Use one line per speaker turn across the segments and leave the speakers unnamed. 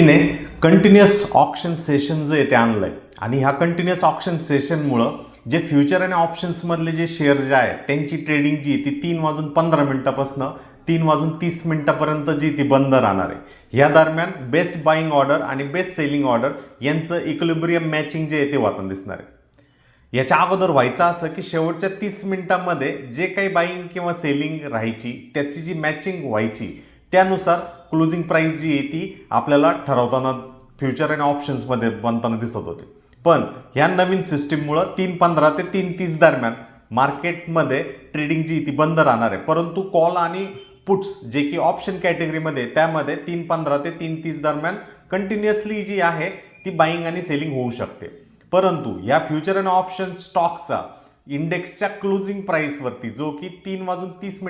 ने continuous option session जे ते आणलंय आणि ह्या कंटिन्युअस ऑप्शन सेशनमुळं जे फ्युचर आणि ऑप्शन्समधले जे शेअर जे आहेत त्यांची ट्रेडिंग जी ती 3:15 3:30 जी ती बंद राहणार आहे। या दरम्यान बेस्ट बाईंग ऑर्डर आणि बेस्ट सेलिंग ऑर्डर यांचं इक्विलिब्रियम मॅचिंग जे आहे ते होताना दिसणार आहे। याच्या अगोदर व्हायचं असं की शेवटच्या 30 मिनिटांमध्ये जे काही बाईंग किंवा सेलिंग राहायची त्याची जी मॅचिंग व्हायची त्यानुसार क्लोजिंग प्राइस जी आहे ती आपल्याला ठरवताना फ्युचर आणि ऑप्शन्समध्ये बनताना दिसत होते। पण ह्या नवीन सिस्टीममुळं 3:15 ते 3:30 दरम्यान मार्केटमध्ये ट्रेडिंग जी ती बंद राहणार आहे, परंतु कॉल आणि पुट्स जे की ऑप्शन कॅटेगरीमध्ये त्यामध्ये 3:15 ते 3:30 दरम्यान कंटिन्युअसली जी आहे ती बाईंग आणि सेलिंग होऊ शकते। परंतु या फ्युचर आणि ऑप्शन स्टॉकचा इंडेक्सच्या क्लोजिंग प्राइसवरती जो की 3:30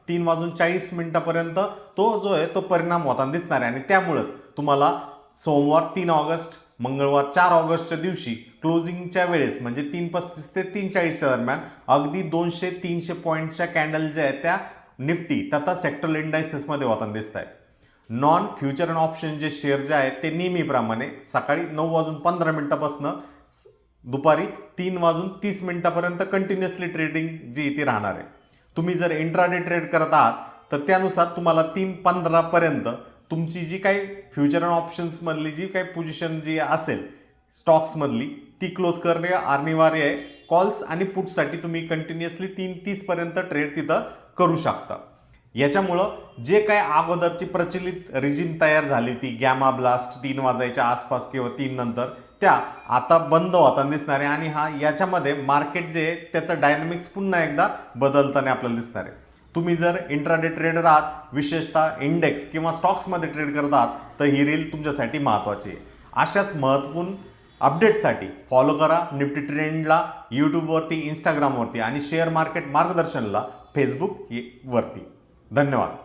3:40 तो जो आहे तो परिणाम होताना दिसणार आहे। आणि त्यामुळेच तुम्हाला सोमवार 3 ऑगस्ट, मंगळवार 4 ऑगस्टच्या दिवशी क्लोजिंगच्या वेळेस म्हणजे 3:35 ते 3:40 दरम्यान अगदी 200-300 पॉईंटच्या कॅन्डल ज्या आहेत त्या निफ्टी तथा सेक्टरल इंडायसेसमध्ये होताना दिसत आहेत। नॉन फ्युचर अँड ऑप्शन जे शेअर जे आहेत ते नेहमीप्रमाणे सकाळी 9:15 दुपारी 3:30 कंटिन्युअसली ट्रेडिंग जी ती राहणार आहे। तुम्ही जर इंट्राडे ट्रेड करत आहात तर त्यानुसार तुम्हाला 3:15 तुमची जी काही फ्युचर अँड ऑप्शन्समधली जी काही पोझिशन जी असेल स्टॉक्समधली ती क्लोज करणे अनिवार्य आहे। कॉल्स आणि पुट्ससाठी तुम्ही कंटिन्युअसली 3:30 ट्रेड तिथं करू शकता। याच्यामुळं जे काय अगोदरची प्रचलित रिजिम तयार झाली ती गॅमा ब्लास्ट 3 वाजायच्या आसपास किंवा 3 नंतर त्या आता बंद होताना दिसणार आहे आणि याच्यामध्ये मार्केट जे आहे त्याचं डायनामिक्स पुन्हा एकदा बदलताना आपल्याला दिसणार आहे। तुम्ही जर इंट्राडे ट्रेडर आहात, विशेषतः इंडेक्स किंवा स्टॉक्समध्ये ट्रेड करत आहात तर ही रील तुमच्यासाठी महत्त्वाची आहे। अशाच महत्त्वपूर्ण अपडेटसाठी फॉलो करा निफ्टी ट्रेंडला यूट्यूबवरती, इंस्टाग्रामवरती आणि शेअर मार्केट मार्गदर्शनला फेसबुक वरती। धन्यवाद।